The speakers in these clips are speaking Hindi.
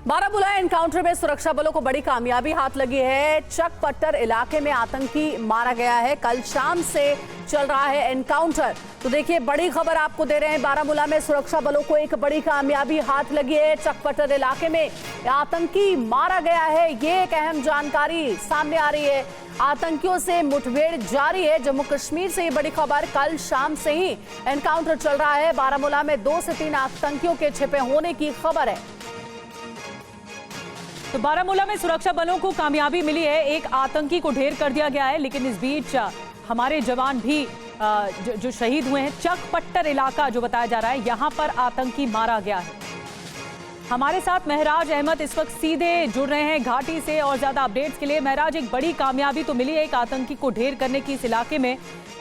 बारामूला एनकाउंटर में सुरक्षा बलों को बड़ी कामयाबी हाथ लगी है। चकपट्टर इलाके में आतंकी मारा गया है। कल शाम से चल रहा है एनकाउंटर। तो देखिए, बड़ी खबर आपको दे रहे हैं। बारामूला में सुरक्षा बलों को एक बड़ी कामयाबी हाथ लगी है। चकपट्टर इलाके में आतंकी मारा गया है, ये एक अहम जानकारी सामने आ रही है। आतंकियों से मुठभेड़ जारी है। जम्मू कश्मीर से ये बड़ी खबर। कल शाम से ही एनकाउंटर चल रहा है। बारामूला में 2 से 3 आतंकियों के छिपे होने की खबर है। तो बारामूला में सुरक्षा बलों को कामयाबी मिली है। एक आतंकी को ढेर कर दिया गया है, लेकिन इस बीच हमारे जवान भी जो शहीद हुए हैं। चकपट्टर इलाका जो बताया जा रहा है, यहां पर आतंकी मारा गया है। हमारे साथ महराज अहमद इस वक्त सीधे जुड़ रहे हैं घाटी से और ज्यादा अपडेट्स के लिए। महराज, एक बड़ी कामयाबी तो मिली है एक आतंकी को ढेर करने की इस इलाके में,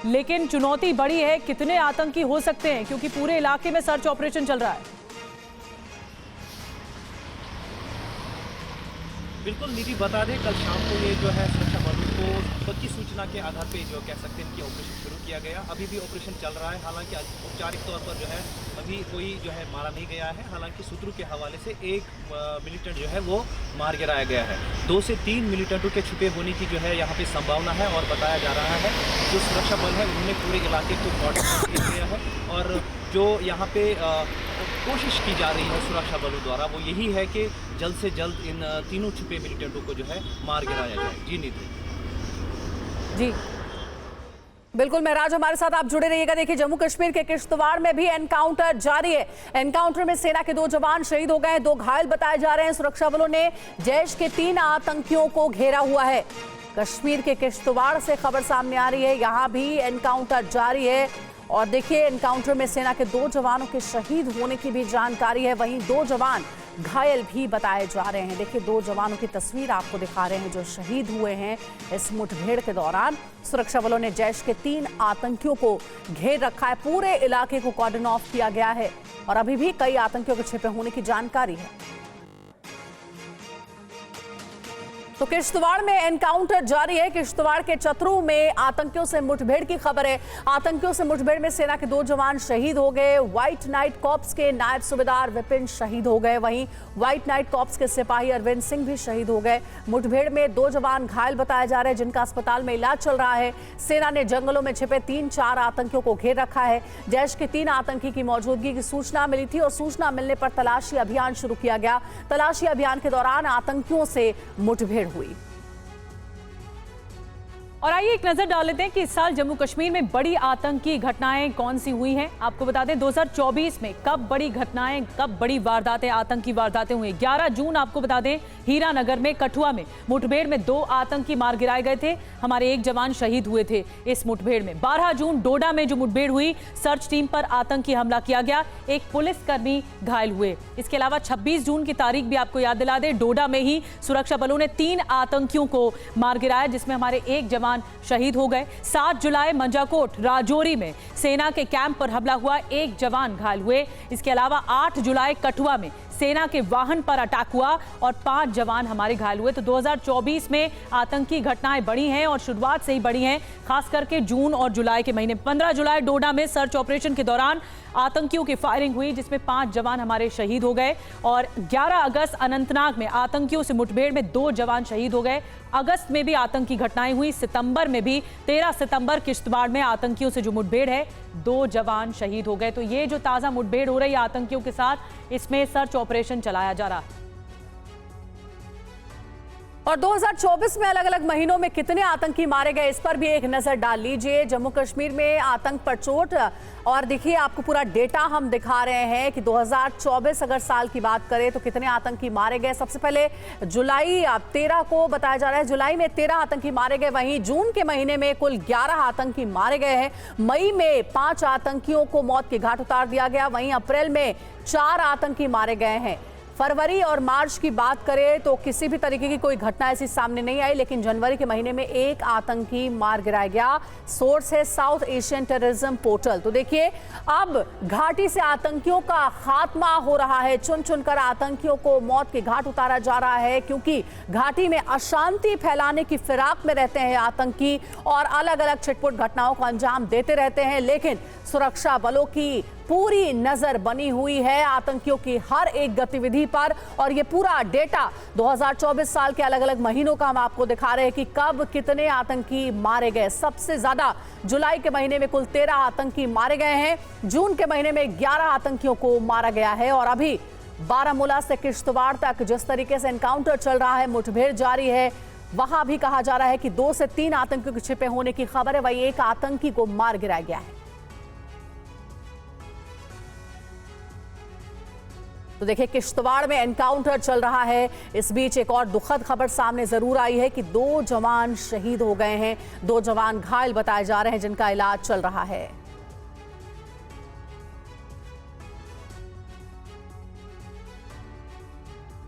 लेकिन चुनौती बड़ी है। कितने आतंकी हो सकते हैं, क्योंकि पूरे इलाके में सर्च ऑपरेशन चल रहा है। बिल्कुल निधि, बता दें कल शाम को ये जो है सुरक्षा बलों को पक्की सूचना के आधार पे जो कह सकते हैं कि ऑपरेशन शुरू किया गया। अभी भी ऑपरेशन चल रहा है। हालांकि औपचारिक तौर पर जो है अभी कोई जो है मारा नहीं गया है। हालांकि सूत्रों के हवाले से एक मिलिटेंट जो है वो मार गिराया गया है। 2 से 3 मिलिटेंटों के छुपे होने की जो है यहाँ पे संभावना है और बताया जा रहा है जो सुरक्षा बल है उन्होंने पूरे इलाके को कॉर्डिनेट किया गया है। और जो यहाँ पे कोशिश की जा रही है सुरक्षा बलों द्वारा वो यही है कि जल्द से जल्द इन तीनों छुपे मिलिटेंटों को जो है मार गिराया जाए। जी निधि। जी बिल्कुल महराज, हमारे साथ आप जुड़े रहिएगा। देखिए, जम्मू कश्मीर के किश्तवाड़ में भी एनकाउंटर जारी है। एनकाउंटर में सेना के 2 जवान शहीद हो गए हैं, 2 घायल बताए जा रहे हैं। सुरक्षा बलों ने जैश के 3 आतंकियों को घेरा हुआ है। कश्मीर के किश्तवाड़ से खबर सामने आ रही है, यहां भी एनकाउंटर जारी है। और देखिए, एनकाउंटर में सेना के 2 जवानों के शहीद होने की भी जानकारी है। वहीं 2 जवान घायल भी बताए जा रहे हैं। देखिए, 2 जवानों की तस्वीर आपको दिखा रहे हैं जो शहीद हुए हैं इस मुठभेड़ के दौरान। सुरक्षा बलों ने जैश के 3 आतंकियों को घेर रखा है। पूरे इलाके को कॉर्डन ऑफ किया गया है और अभी भी कई आतंकियों के छिपे होने की जानकारी है। तो किश्तवाड़ में एनकाउंटर जारी है। किश्तवाड़ के चतरू में आतंकियों से मुठभेड़ की खबर है। आतंकियों से मुठभेड़ में सेना के 2 जवान शहीद हो गए। व्हाइट नाइट कॉर्प्स के नायब सूबेदार विपिन शहीद हो गए। वहीं व्हाइट नाइट कॉर्प्स के सिपाही अरविंद सिंह भी शहीद हो गए। मुठभेड़ में 2 जवान घायल बताए जा रहे हैं, जिनका अस्पताल में इलाज चल रहा है। सेना ने जंगलों में छिपे 3-4 आतंकियों को घेर रखा है। जैश के 3 आतंकी की मौजूदगी की सूचना मिली थी और सूचना मिलने पर तलाशी अभियान शुरू किया गया। तलाशी अभियान के दौरान आतंकियों से मुठभेड़ हुई। और आइए एक नजर डाल लेते हैं कि इस साल जम्मू कश्मीर में बड़ी आतंकी घटनाएं कौन सी हुई हैं। आपको बता दें 2024 में कब बड़ी घटनाएं, कब बड़ी वारदातें, आतंकी वारदातें हुई। 11 जून आपको बता दें हीरानगर में कठुआ में मुठभेड़ में 2 आतंकी मार गिराए गए थे। हमारे 1 जवान शहीद हुए थे इस मुठभेड़ में। 12 जून डोडा में जो मुठभेड़ हुई, सर्च टीम पर आतंकी हमला किया गया, 1 पुलिसकर्मी घायल हुए। इसके अलावा 26 जून की तारीख भी आपको याद दिला दें, डोडा में ही सुरक्षा बलों ने 3 आतंकियों को मार गिराया, जिसमें हमारे 1 जवान शहीद हो गए। 7 जुलाई मंजाकोट राजौरी में सेना के कैंप पर हमला हुआ, 1 जवान घायल हुए। इसके अलावा 8 जुलाई कठुआ में सेना के वाहन पर अटैक हुआ और 5 जवान हमारे घायल हुए। तो 2024 में आतंकी घटनाएं बढ़ी हैं और शुरुआत से ही बढ़ी हैं, खास करके जून और जुलाई के महीने। 15 जुलाई डोडा में सर्च ऑपरेशन के दौरान आतंकियों की फायरिंग हुई, जिसमें 5 जवान हमारे शहीद हो गए। और 11 अगस्त अनंतनाग में आतंकियों से मुठभेड़ में 2 जवान शहीद हो गए। अगस्त में भी आतंकी घटनाएं हुई। सितंबर में भी 13 सितंबर किश्तवाड़ में आतंकियों से जो मुठभेड़ है, 2 जवान शहीद हो गए। तो ये जो ताजा मुठभेड़ हो रही है आतंकियों के साथ, इसमें सर्च ऑपरेशन चलाया जा रहा है। और 2024 में अलग अलग महीनों में कितने आतंकी मारे गए, इस पर भी एक नजर डाल लीजिए। जम्मू कश्मीर में आतंक पर चोट। और देखिए, आपको पूरा डेटा हम दिखा रहे हैं कि 2024 अगर साल की बात करें तो कितने आतंकी मारे गए। सबसे पहले जुलाई 13 को बताया जा रहा है, जुलाई में 13 आतंकी मारे गए। वहीं जून के महीने में कुल 11 आतंकी मारे गए हैं। मई में 5 आतंकियों को मौत के घाट उतार दिया गया। वहीं अप्रैल में 4 आतंकी मारे गए हैं। फरवरी और मार्च की बात करें तो किसी भी तरीके की कोई घटना ऐसी सामने नहीं आई, लेकिन जनवरी के महीने में 1 आतंकी मार गिराया गया। सोर्स है साउथ एशियन टेररिज्म पोर्टल। तो देखिए, अब घाटी से आतंकियों का खात्मा हो रहा है। चुन चुनकर आतंकियों को मौत के घाट उतारा जा रहा है, क्योंकि घाटी में अशांति फैलाने की फिराक में रहते हैं आतंकी और अलग अलग छिटपुट घटनाओं को अंजाम देते रहते हैं। लेकिन सुरक्षा बलों की पूरी नजर बनी हुई है आतंकियों की हर एक गतिविधि पर। और ये पूरा डेटा 2024 साल के अलग अलग महीनों का हम आपको दिखा रहे हैं कि कब कितने आतंकी मारे गए। सबसे ज्यादा जुलाई के महीने में कुल 13 आतंकी मारे गए हैं। जून के महीने में 11 आतंकियों को मारा गया है। और अभी बारामूला से किश्तवाड़ तक जिस तरीके से एनकाउंटर चल रहा है, मुठभेड़ जारी है, वहां भी कहा जा रहा है कि 2 से 3 आतंकियों के छिपे होने की खबर है। वही एक आतंकी को मार गिराया गया है। तो देखिए, किश्तवाड़ में एनकाउंटर चल रहा है। इस बीच एक और दुखद खबर सामने जरूर आई है कि 2 जवान शहीद हो गए हैं। 2 जवान घायल बताए जा रहे हैं जिनका इलाज चल रहा है।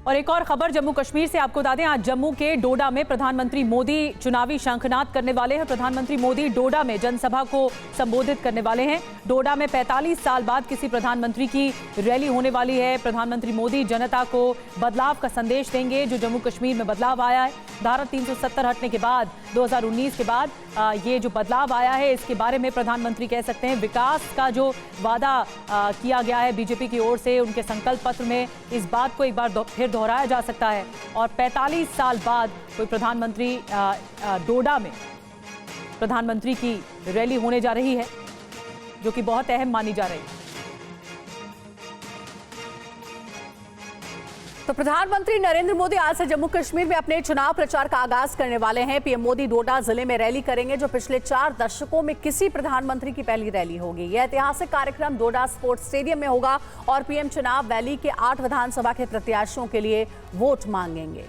और एक और खबर जम्मू कश्मीर से आपको बता दें, आज जम्मू के डोडा में प्रधानमंत्री मोदी चुनावी शंखनाद करने वाले हैं। प्रधानमंत्री मोदी डोडा में जनसभा को संबोधित करने वाले हैं। डोडा में 45 साल बाद किसी प्रधानमंत्री की रैली होने वाली है। प्रधानमंत्री मोदी जनता को बदलाव का संदेश देंगे, जो जम्मू कश्मीर में बदलाव आया है। धारा 370 हटने के बाद 2019 के बाद ये जो बदलाव आया है, इसके बारे में प्रधानमंत्री कह सकते हैं विकास का जो वादा किया गया है बीजेपी की ओर से, उनके संकल्प पत्र में इस बात को एक बार फिर दोहराया जा सकता है। और 45 साल बाद कोई प्रधानमंत्री डोडा में प्रधानमंत्री की रैली होने जा रही है, जो कि बहुत अहम मानी जा रही है। तो प्रधानमंत्री नरेंद्र मोदी आज से जम्मू कश्मीर में अपने चुनाव प्रचार का आगाज करने वाले हैं। पीएम मोदी डोडा जिले में रैली करेंगे, जो पिछले 4 दशकों में किसी प्रधानमंत्री की पहली रैली होगी। यह ऐतिहासिक कार्यक्रम डोडा स्पोर्ट्स स्टेडियम में होगा और पीएम चुनाव रैली के 8 विधानसभा के प्रत्याशियों के लिए वोट मांगेंगे।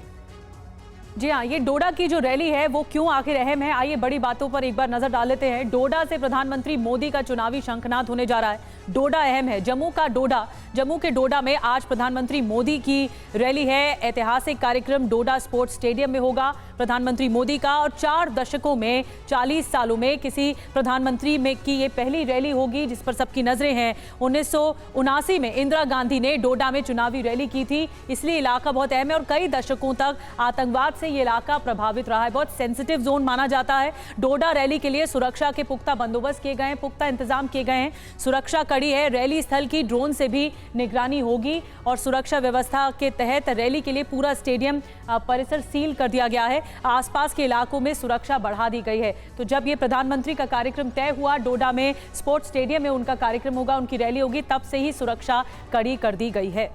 जी हाँ, ये डोडा की जो रैली है वो क्यों आखिर अहम है, आइए बड़ी बातों पर एक बार नजर डाल लेते हैं। डोडा से प्रधानमंत्री मोदी का चुनावी शंखनाद होने जा रहा है। डोडा अहम है, जम्मू के डोडा में आज प्रधानमंत्री मोदी की रैली है। ऐतिहासिक कार्यक्रम डोडा स्पोर्ट्स स्टेडियम में होगा प्रधानमंत्री मोदी का। और 4 दशकों में 40 सालों में किसी प्रधानमंत्री में की ये पहली रैली होगी जिस पर सबकी नजरें हैं। 1979 में इंदिरा गांधी ने डोडा में चुनावी रैली की थी, इसलिए इलाका बहुत अहम है। और कई दशकों तक आतंकवाद से ये इलाका प्रभावित रहा है, बहुत सेंसिटिव जोन माना जाता है। डोडा रैली के लिए सुरक्षा के पुख्ता बंदोबस्त किए गए हैं, पुख्ता इंतजाम किए गए हैं। सुरक्षा कड़ी है, रैली स्थल की ड्रोन से भी निगरानी होगी और सुरक्षा व्यवस्था के तहत रैली के लिए पूरा स्टेडियम परिसर सील कर दिया गया है। आसपास के इलाकों में सुरक्षा बढ़ा दी गई है। तो जब ये प्रधानमंत्री का कार्यक्रम तय हुआ, डोडा में स्पोर्ट्स स्टेडियम में उनका कार्यक्रम होगा, उनकी रैली होगी, तब से ही सुरक्षा कड़ी कर दी गई है।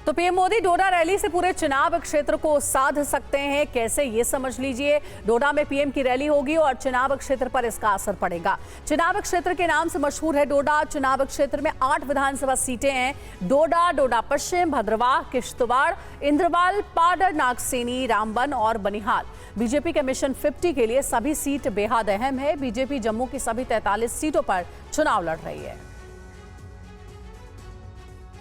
तो पीएम मोदी डोडा रैली से पूरे चुनाव क्षेत्र को साध सकते हैं, कैसे ये समझ लीजिए। डोडा में पीएम की रैली होगी और चुनाव क्षेत्र पर इसका असर पड़ेगा। चुनाव क्षेत्र के नाम से मशहूर है डोडा। चुनाव क्षेत्र में 8 विधानसभा सीटें हैं। डोडा, डोडा पश्चिम, भद्रवाह, किश्तवाड़, इंद्रवाल, पाडर, नागसेनी, रामबन और बनिहाल। बीजेपी के मिशन 50 के लिए सभी सीट बेहद अहम है। बीजेपी जम्मू की सभी 43 सीटों पर चुनाव लड़ रही है।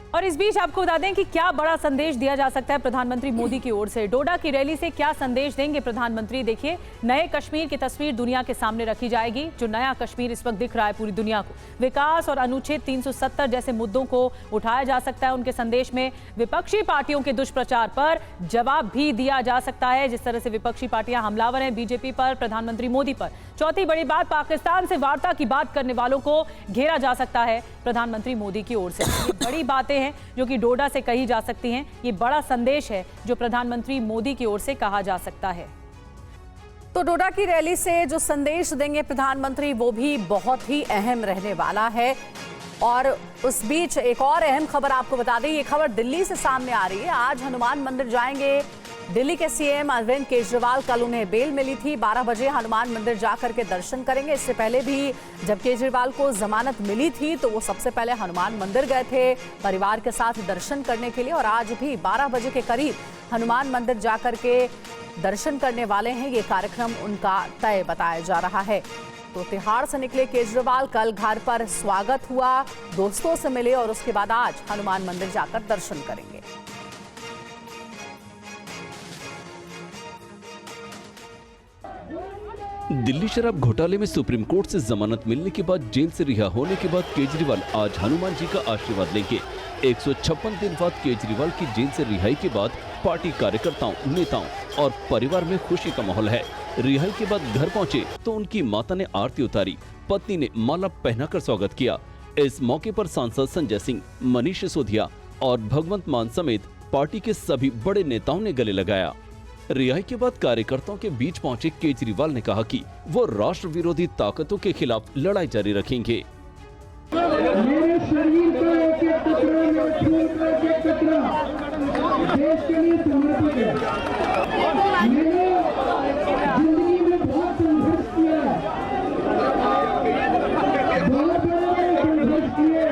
और इस बीच आपको बता दें कि क्या बड़ा संदेश दिया जा सकता है प्रधानमंत्री मोदी की ओर से। डोडा की रैली से क्या संदेश देंगे प्रधानमंत्री, देखिए। नए कश्मीर की तस्वीर दुनिया के सामने रखी जाएगी, जो नया कश्मीर इस वक्त दिख रहा है पूरी दुनिया को। विकास और अनुच्छेद 370 जैसे मुद्दों को उठाया जा सकता है उनके संदेश में। विपक्षी पार्टियों के दुष्प्रचार पर जवाब भी दिया जा सकता है, जिस तरह से विपक्षी पार्टियां हमलावर हैं बीजेपी पर, प्रधानमंत्री मोदी पर। चौथी बड़ी बात, पाकिस्तान से वार्ता की बात करने वालों को घेरा जा सकता है प्रधानमंत्री मोदी की ओर से। ये बड़ी बातें हैं जो कि डोडा से कही जा सकती हैं। ये बड़ा संदेश है जो प्रधानमंत्री मोदी की ओर से कहा जा सकता है। तो डोडा की रैली से जो संदेश देंगे प्रधानमंत्री, वो भी बहुत ही अहम रहने वाला है। और उस बीच एक और अहम खबर आपको बता दें, ये खबर दिल्ली से सामने आ रही है। आज हनुमान मंदिर जाएंगे दिल्ली के सीएम अरविंद केजरीवाल। कल उन्हें बेल मिली थी, 12 बजे हनुमान मंदिर जाकर के दर्शन करेंगे। इससे पहले भी जब केजरीवाल को जमानत मिली थी तो वो सबसे पहले हनुमान मंदिर गए थे परिवार के साथ दर्शन करने के लिए। और आज भी 12 बजे के करीब हनुमान मंदिर जाकर के दर्शन करने वाले हैं। ये कार्यक्रम उनका तय बताया जा रहा है। तो तिहाड़ से निकले केजरीवाल, कल घर पर स्वागत हुआ, दोस्तों से मिले और उसके बाद आज हनुमान मंदिर जाकर दर्शन करेंगे। दिल्ली शराब घोटाले में सुप्रीम कोर्ट से जमानत मिलने के बाद जेल से रिहा होने के बाद केजरीवाल आज हनुमान जी का आशीर्वाद लेंगे। 156 दिन बाद केजरीवाल की जेल से रिहाई के बाद पार्टी कार्यकर्ताओं, नेताओं और परिवार में खुशी का माहौल है। रिहाई के बाद घर पहुंचे तो उनकी माता ने आरती उतारी, पत्नी ने माला पहनाकर स्वागत किया। इस मौके पर सांसद संजय सिंह, मनीष सिसोदिया और भगवंत मान समेत पार्टी के सभी बड़े नेताओं ने गले लगाया। रिहाई के बाद कार्यकर्ताओं के बीच पहुंचे केजरीवाल ने कहा कि वो राष्ट्र विरोधी ताकतों के खिलाफ लड़ाई जारी रखेंगे। मेरे शरीर का एक एक टुकड़ा, मेरे खून का एक एक टुकड़ा देश के लिए समर्पित है। मैंने जिंदगी में बहुत संघर्ष किया है, बहुत बड़े संघर्ष किए,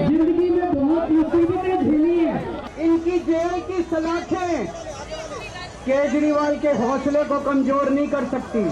जिंदगी में बहुत मुसीबतें झेली है। इनकी जेल की सलाखें केजरीवाल के हौसले को कमजोर नहीं कर सकती।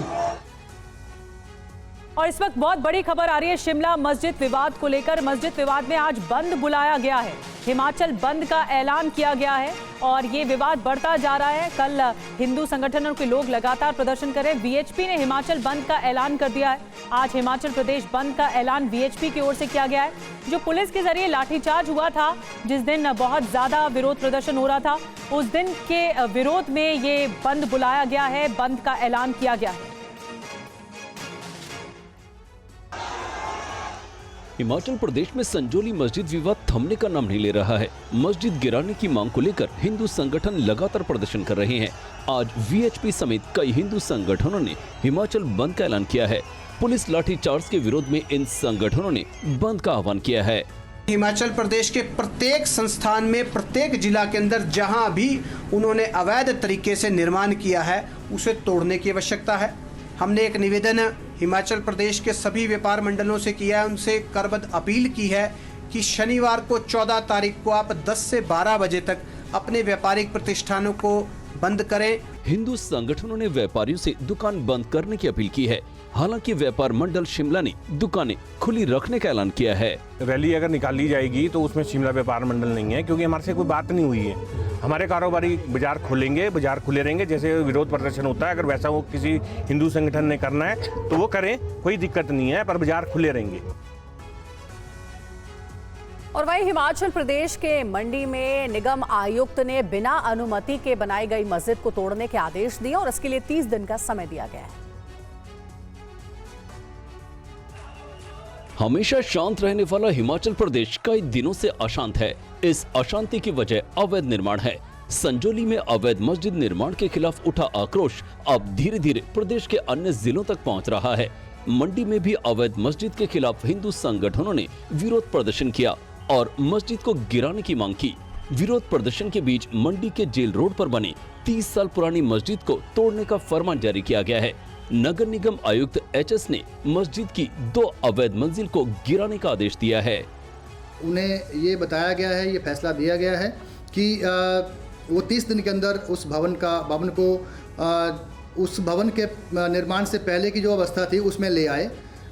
और इस वक्त बहुत बड़ी खबर आ रही है शिमला मस्जिद विवाद को लेकर। मस्जिद विवाद में आज बंद बुलाया गया है, हिमाचल बंद का ऐलान किया गया है और ये विवाद बढ़ता जा रहा है। कल हिंदू संगठनों के लोग लगातार प्रदर्शन कर रहे हैं। वीएचपी ने हिमाचल बंद का ऐलान कर दिया है। आज हिमाचल प्रदेश बंद का ऐलान वीएचपी की ओर से किया गया है। जो पुलिस के जरिए लाठीचार्ज हुआ था, जिस दिन बहुत ज्यादा विरोध प्रदर्शन हो रहा था, उस दिन के विरोध में ये बंद बुलाया गया है, बंद का ऐलान किया गया है। हिमाचल प्रदेश में संजौली मस्जिद विवाद थमने का नाम नहीं ले रहा है। मस्जिद गिराने की मांग को लेकर हिंदू संगठन लगातार प्रदर्शन कर रहे हैं। आज वीएचपी समेत कई हिंदू संगठनों ने हिमाचल बंद का ऐलान किया है। पुलिस लाठीचार्ज के विरोध में इन संगठनों ने बंद का आह्वान किया है। हिमाचल प्रदेश के प्रत्येक संस्थान में, प्रत्येक जिला के अंदर जहां भी उन्होंने अवैध तरीके से निर्माण किया है, उसे तोड़ने की आवश्यकता है। हमने एक निवेदन हिमाचल प्रदेश के सभी व्यापार मंडलों से किया है, उनसे करबद्ध अपील की है कि शनिवार को 14 तारीख को आप 10 से 12 बजे तक अपने व्यापारिक प्रतिष्ठानों को बंद करें। हिंदू संगठनों ने व्यापारियों से दुकान बंद करने की अपील की है। हालांकि व्यापार मंडल शिमला ने दुकानें खुली रखने का ऐलान किया है। रैली अगर निकाली जाएगी तो उसमें शिमला व्यापार मंडल नहीं है, क्योंकि हमारे से कोई बात नहीं हुई है। हमारे कारोबारी बाजार खोलेंगे, बाजार खुले रहेंगे, जैसे विरोध प्रदर्शन होता है। अगर वैसा वो किसी हिंदू संगठन ने करना है तो वो करें, कोई दिक्कत नहीं है, पर बाजार खुले रहेंगे। और वहीं हिमाचल प्रदेश के मंडी में निगम आयुक्त ने बिना अनुमति के बनाई गई मस्जिद को तोड़ने के आदेश दिए और इसके लिए 30 दिन का समय दिया गया है। हमेशा शांत रहने वाला हिमाचल प्रदेश कई दिनों से अशांत है। इस अशांति की वजह अवैध निर्माण है। संजौली में अवैध मस्जिद निर्माण के खिलाफ उठा आक्रोश अब धीरे धीरे प्रदेश के अन्य जिलों तक पहुंच रहा है। मंडी में भी अवैध मस्जिद के खिलाफ हिंदू संगठनों ने विरोध प्रदर्शन किया और मस्जिद को गिराने की मांग की। विरोध प्रदर्शन के बीच मंडी के जेल रोड पर बने 30 साल पुरानी मस्जिद को तोड़ने का फरमान जारी किया गया है। नगर निगम आयुक्त एचएस ने मस्जिद की 2 अवैध मंजिल को गिराने का आदेश दिया है। उन्हें ये बताया गया है, ये फैसला दिया गया है कि वो 30 दिन के अंदर उस भवन को उस भवन के निर्माण से पहले की जो अवस्था थी उसमें ले आए।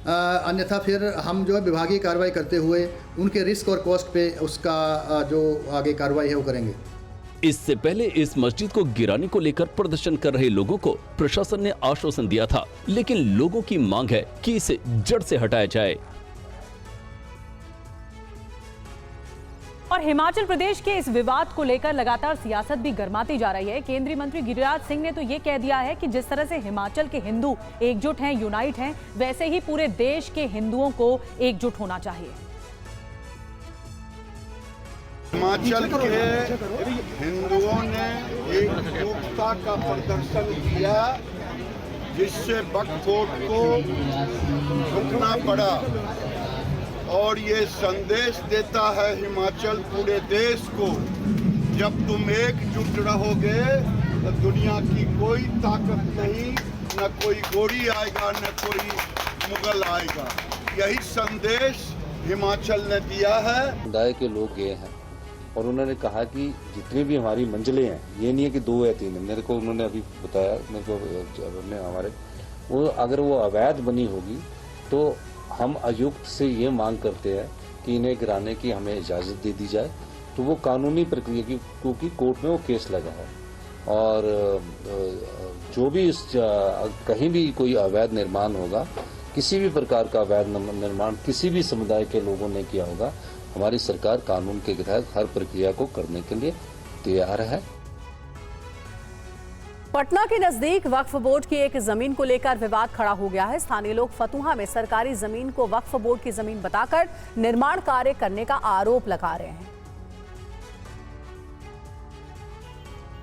अन्यथा फिर हम जो है विभागीय कार्रवाई करते हुए उनके रिस्क और कॉस्ट पे उसका जो आगे कार्रवाई है वो करेंगे। इससे पहले इस मस्जिद को गिराने को लेकर प्रदर्शन कर रहे लोगों को प्रशासन ने आश्वासन दिया था, लेकिन लोगों की मांग है कि इसे जड़ से हटाया जाए। और हिमाचल प्रदेश के इस विवाद को लेकर लगातार सियासत भी गर्माती जा रही है। केंद्रीय मंत्री गिरिराज सिंह ने तो ये कह दिया है कि जिस तरह से हिमाचल के हिंदू एकजुट हैं, यूनाइट हैं, वैसे ही पूरे देश के हिंदुओं को एकजुट होना चाहिए। हिमाचल के हिंदुओं ने एकजुटता का प्रदर्शन किया, जिससे बकफोट को रुकना पड़ा और ये संदेश देता है हिमाचल पूरे देश को, जब तुम एकजुट रहोगे तो दुनिया की कोई ताकत नहीं, न कोई गोरी आएगा न कोई मुगल आएगा। यही संदेश हिमाचल ने दिया है। समुदाय के लोग गए हैं और उन्होंने कहा कि जितनी भी हमारी मंजिलें हैं, ये नहीं है कि 2 या 3 है, मेरे को उन्होंने अभी बताया, मेरे को हमारे वो अगर वो अवैध बनी होगी तो हम आयुक्त से ये मांग करते हैं कि इन्हें गिराने की हमें इजाज़त दे दी जाए। तो वो कानूनी प्रक्रिया की, क्योंकि कोर्ट में वो केस लगा है और जो भी इस कहीं भी कोई अवैध निर्माण होगा, किसी भी प्रकार का अवैध निर्माण किसी भी समुदाय के लोगों ने किया होगा, हमारी सरकार कानून के तहत हर प्रक्रिया को करने के लिए तैयार है। पटना के नजदीक वक्फ बोर्ड की एक जमीन को लेकर विवाद खड़ा हो गया है। स्थानीय लोग फतुहा में सरकारी जमीन को वक्फ बोर्ड की जमीन बताकर निर्माण कार्य करने का आरोप लगा रहे हैं।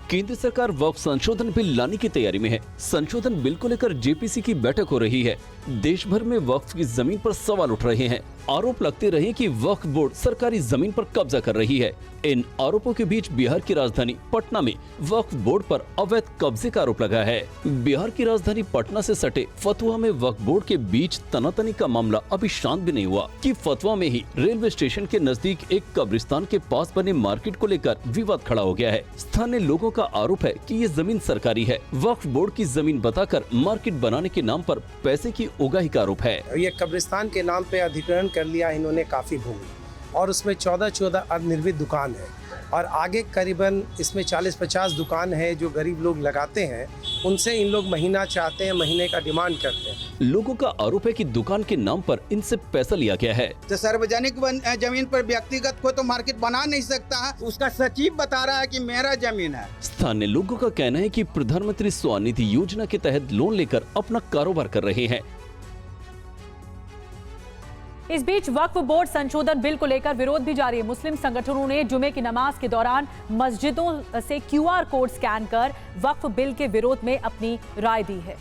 केंद्र सरकार वक्फ संशोधन बिल लाने की तैयारी में है। संशोधन बिल को लेकर जेपीसी की बैठक हो रही है। देश भर में वक्फ की जमीन पर सवाल उठ रहे हैं। आरोप लगते रहे कि वक्फ बोर्ड सरकारी जमीन पर कब्जा कर रही है। इन आरोपों के बीच बिहार की राजधानी पटना में वक्फ बोर्ड पर अवैध कब्जे का आरोप लगा है। बिहार की राजधानी पटना से सटे फतुहा में वक्फ बोर्ड के बीच तनातनी का मामला अभी शांत भी नहीं हुआ कि फतुहा में ही रेलवे स्टेशन के नजदीक एक कब्रिस्तान के पास बने मार्केट को लेकर विवाद खड़ा हो गया है। स्थानीय लोगों का आरोप है कि ये जमीन सरकारी है। वक्फ बोर्ड की जमीन बताकर मार्केट बनाने के नाम पर पैसे की उगाही का आरोप है। ये कब्रिस्तान के नाम पे अधिग्रहण कर लिया इन्होंने काफी भूमि, और उसमें 14 अर्धनिर्मित दुकान है, और आगे करीबन इसमें 40-50 दुकान है जो गरीब लोग लगाते हैं। उनसे इन लोग महीना चाहते हैं, महीने का डिमांड करते हैं। लोगों का आरोप है कि दुकान के नाम पर इनसे पैसा लिया गया है। तो सार्वजनिक जमीन पर व्यक्तिगत को तो मार्केट बना नहीं सकता है। उसका सचिव बता रहा है कि मेरा जमीन है। स्थानीय लोगों का कहना है कि प्रधानमंत्री स्वनिधि योजना के तहत लोन लेकर अपना कारोबार कर रहे हैं। इस बीच वक्फ बोर्ड संशोधन बिल को लेकर विरोध भी जारी है। मुस्लिम संगठनों ने जुमे की नमाज के दौरान मस्जिदों से क्यूआर कोड स्कैन कर वक्फ बिल के विरोध में अपनी राय दी है।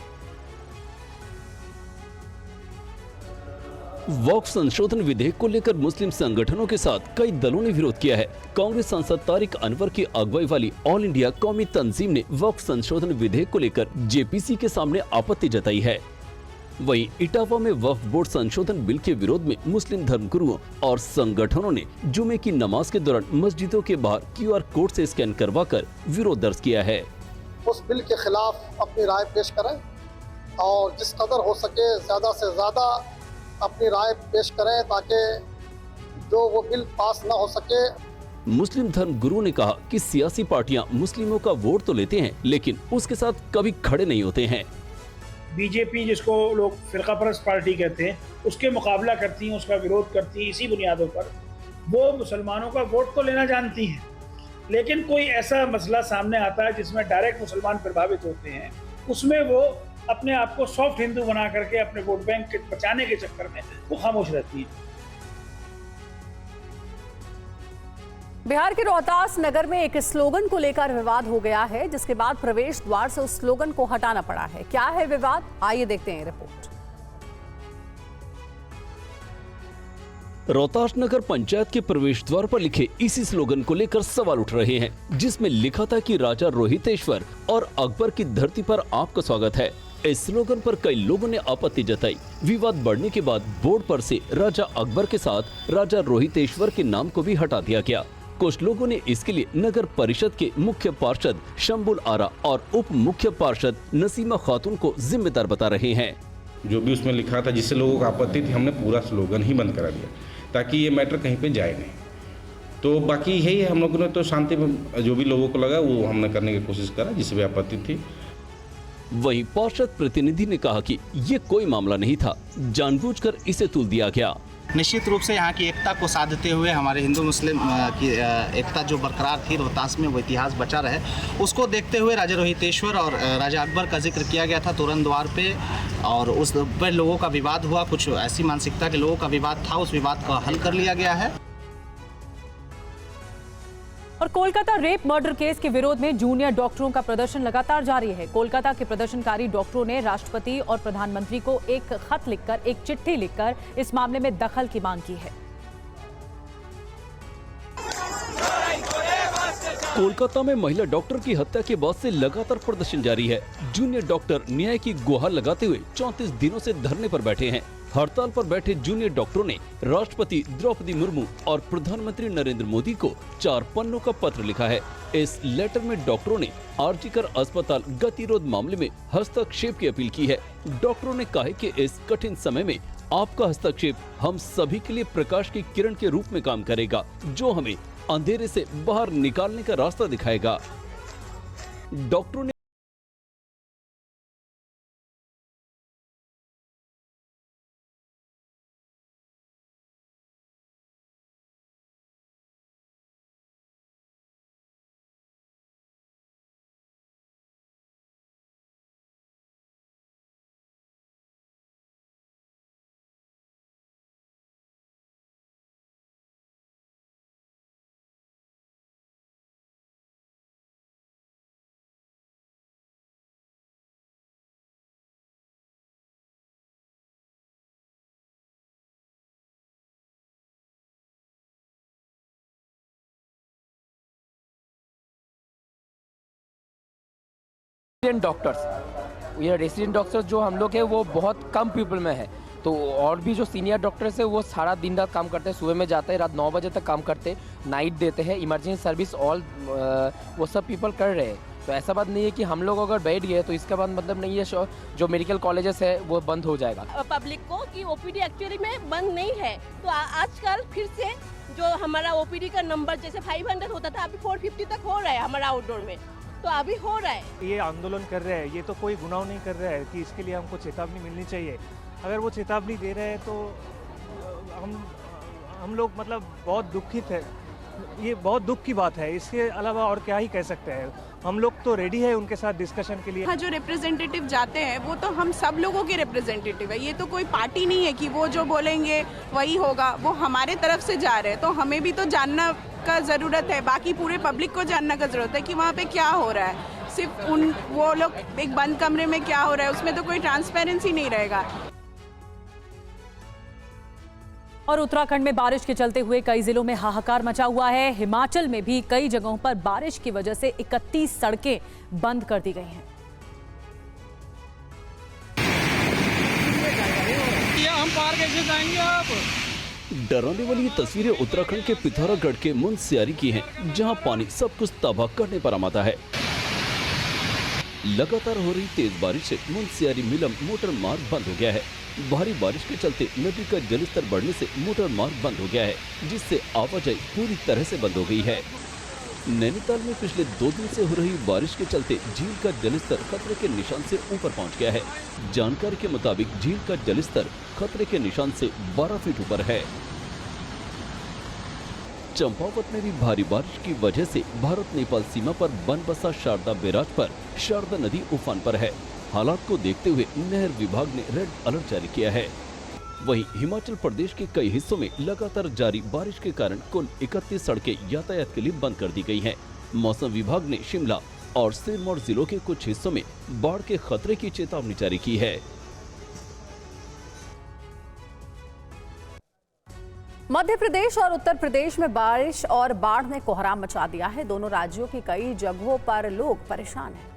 वक्फ संशोधन विधेयक को लेकर मुस्लिम संगठनों के साथ कई दलों ने विरोध किया है। कांग्रेस सांसद तारिक अनवर की अगुवाई वाली ऑल इंडिया कौमी तंजीम ने वक्फ संशोधन विधेयक को लेकर जेपीसी के सामने आपत्ति जताई है। वहीं इटावा में वक्फ बोर्ड संशोधन बिल के विरोध में मुस्लिम धर्मगुरुओं और संगठनों ने जुमे की नमाज के दौरान मस्जिदों के बाहर क्यूआर कोड से स्कैन करवाकर विरोध दर्ज किया है। उस बिल के खिलाफ अपनी राय पेश करें और जिस कदर हो सके ज्यादा से ज्यादा अपनी राय पेश करें ताकि जो वो बिल पास न हो सके। मुस्लिम धर्म गुरु ने कहा कि सियासी पार्टियां मुस्लिमों का वोट तो लेते हैं, लेकिन उसके साथ कभी खड़े नहीं होते हैं। बीजेपी जिसको लोग फिरका परस्त पार्टी कहते हैं, उसके मुकाबला करती हैं, उसका विरोध करती हैं। इसी बुनियादों पर वो मुसलमानों का वोट तो लेना जानती हैं, लेकिन कोई ऐसा मसला सामने आता है जिसमें डायरेक्ट मुसलमान प्रभावित होते हैं, उसमें वो अपने आप को सॉफ्ट हिंदू बना करके अपने वोट बैंक के बचाने के चक्कर में वो खामोश रहती है। बिहार के रोहतास नगर में एक स्लोगन को लेकर विवाद हो गया है, जिसके बाद प्रवेश द्वार से उस स्लोगन को हटाना पड़ा है। क्या है विवाद, आइए देखते हैं रिपोर्ट। रोहतास नगर पंचायत के प्रवेश द्वार पर लिखे इसी स्लोगन को लेकर सवाल उठ रहे हैं, जिसमें लिखा था कि राजा रोहितेश्वर और अकबर की धरती पर आपका स्वागत है। इस स्लोगन पर कई लोगों ने आपत्ति जताई। विवाद बढ़ने के बाद बोर्ड पर से राजा अकबर के साथ राजा रोहितेश्वर के नाम को भी हटा दिया गया। कुछ लोगों ने इसके लिए नगर परिषद के मुख्य पार्षद शंबुल आरा और उप मुख्य पार्षद नसीमा खातून को जिम्मेदार बता रहे हैं। जो भी उसमें लिखा था जिससे लोगों को आपत्ति थी, हमने पूरा स्लोगन ही बंद करा दिया ताकि ये मैटर कहीं पे जाए नहीं। तो बाकी यही है, हम लोगों ने तो शांति में जो भी लोगों को लगा वो हमने करने की कोशिश करा जिससे भी आपत्ति थी। वहीं पार्षद प्रतिनिधि ने कहा कि ये कोई मामला नहीं था, जानबूझकर इसे तुल दिया गया। निश्चित रूप से यहाँ की एकता को साधते हुए हमारे हिंदू मुस्लिम की एकता जो बरकरार थी रोहतास में, वो इतिहास बचा रहे, उसको देखते हुए राजा रोहितेश्वर और राजा अकबर का जिक्र किया गया था तोरण द्वार पे, और उस पर लोगों का विवाद हुआ। कुछ ऐसी मानसिकता के लोगों का विवाद था, उस विवाद का हल कर लिया गया है। और कोलकाता रेप मर्डर केस के विरोध में जूनियर डॉक्टरों का प्रदर्शन लगातार जारी है। कोलकाता के प्रदर्शनकारी डॉक्टरों ने राष्ट्रपति और प्रधानमंत्री को एक खत लिखकर, एक चिट्ठी लिखकर इस मामले में दखल की मांग की है। कोलकाता में महिला डॉक्टर की हत्या के बाद से लगातार प्रदर्शन जारी है। जूनियर डॉक्टर न्याय की गुहार लगाते हुए 34 दिनों से धरने पर बैठे हैं। हड़ताल पर बैठे जूनियर डॉक्टरों ने राष्ट्रपति द्रौपदी मुर्मू और प्रधानमंत्री नरेंद्र मोदी को 4 पन्नों का पत्र लिखा है। इस लेटर में डॉक्टरों ने आरजीकर अस्पताल गतिरोध मामले में हस्तक्षेप की अपील की है। डॉक्टरों ने कहा है कि इस कठिन समय में आपका हस्तक्षेप हम सभी के लिए प्रकाश की किरण के रूप में काम करेगा, जो हमें अंधेरे से बाहर निकालने का रास्ता दिखाएगा। डॉक्टरों ने डॉक्टर्स, ये रेसिडेंट डॉक्टर्स जो हम लोग हैं वो बहुत कम पीपल में है, तो और भी जो सीनियर डॉक्टर्स है वो सारा दिन रात काम करते हैं, सुबह में जाते हैं, रात 9 बजे तक काम करते हैं, नाइट देते हैं, इमरजेंसी सर्विस ऑल वो सब पीपल कर रहे हैं। तो ऐसा बात नहीं है कि हम लोग अगर बैठ गए तो इसका बात मतलब नहीं है जो मेडिकल कॉलेजेस है वो बंद हो जाएगा। पब्लिक को कि ओपीडी एक्चुअली में बंद नहीं है, तो आजकल फिर से जो हमारा ओपीडी का नंबर जैसे 500 होता था अभी 450 तक हो रहा है हमारा आउटडोर में, तो अभी हो रहा है। ये आंदोलन कर रहे हैं, ये तो कोई गुनाह नहीं कर रहा है कि इसके लिए हमको चेतावनी मिलनी चाहिए। अगर वो चेतावनी दे रहे हैं तो हम लोग मतलब बहुत दुखित है, ये बहुत दुख की बात है। इसके अलावा और क्या ही कह सकते हैं। हम लोग तो रेडी है उनके साथ डिस्कशन के लिए। हाँ, जो रिप्रेजेंटेटिव जाते हैं वो तो हम सब लोगों के रिप्रेजेंटेटिव है, ये तो कोई पार्टी नहीं है कि वो जो बोलेंगे वही होगा, वो हमारे तरफ से जा रहे हैं, तो हमें भी तो जानना का ज़रूरत है, बाकी पूरे पब्लिक को जानना का ज़रूरत है कि वहाँ पे क्या हो रहा है। सिर्फ वो लोग एक बंद कमरे में क्या हो रहा है उसमें तो कोई ट्रांसपेरेंसी नहीं रहेगा। और उत्तराखंड में बारिश के चलते हुए कई जिलों में हाहाकार मचा हुआ है। हिमाचल में भी कई जगहों पर बारिश की वजह से 31 सड़कें बंद कर दी गई हैं। हम पार कैसे जाएंगे आप? डराने वाली ये तस्वीरें उत्तराखंड के पिथौरागढ़ के मुनस्यारी की हैं, जहां पानी सब कुछ तबाह करने पर आमादा है। लगातार हो रही तेज बारिश से मुनस्यारी मिलम मोटर मार्ग बंद हो गया है। भारी बारिश के चलते नदी का जलस्तर बढ़ने से मोटर मार्ग बंद हो गया है, जिससे आवाजाही पूरी तरह से बंद हो गई है। नैनीताल में पिछले 2 दिन से हो रही बारिश के चलते झील का जलस्तर खतरे के निशान से ऊपर पहुंच गया है। जानकारी के मुताबिक झील का जलस्तर खतरे के निशान से 12 फीट ऊपर है। चंपावत में भी भारी बारिश की वजह से भारत नेपाल सीमा पर बन बसा शारदा बैराज पर शारदा नदी उफान पर है। हालात को देखते हुए नहर विभाग ने रेड अलर्ट जारी किया है। वहीं हिमाचल प्रदेश के कई हिस्सों में लगातार जारी बारिश के कारण कुल 31 सड़कें यातायात के लिए बंद कर दी गई हैं। मौसम विभाग ने शिमला और सिरमौर जिलों के कुछ हिस्सों में बाढ़ के खतरे की चेतावनी जारी की है। मध्य प्रदेश और उत्तर प्रदेश में बारिश और बाढ़ ने कोहराम मचा दिया है। दोनों राज्यों की कई जगहों पर लोग परेशान हैं।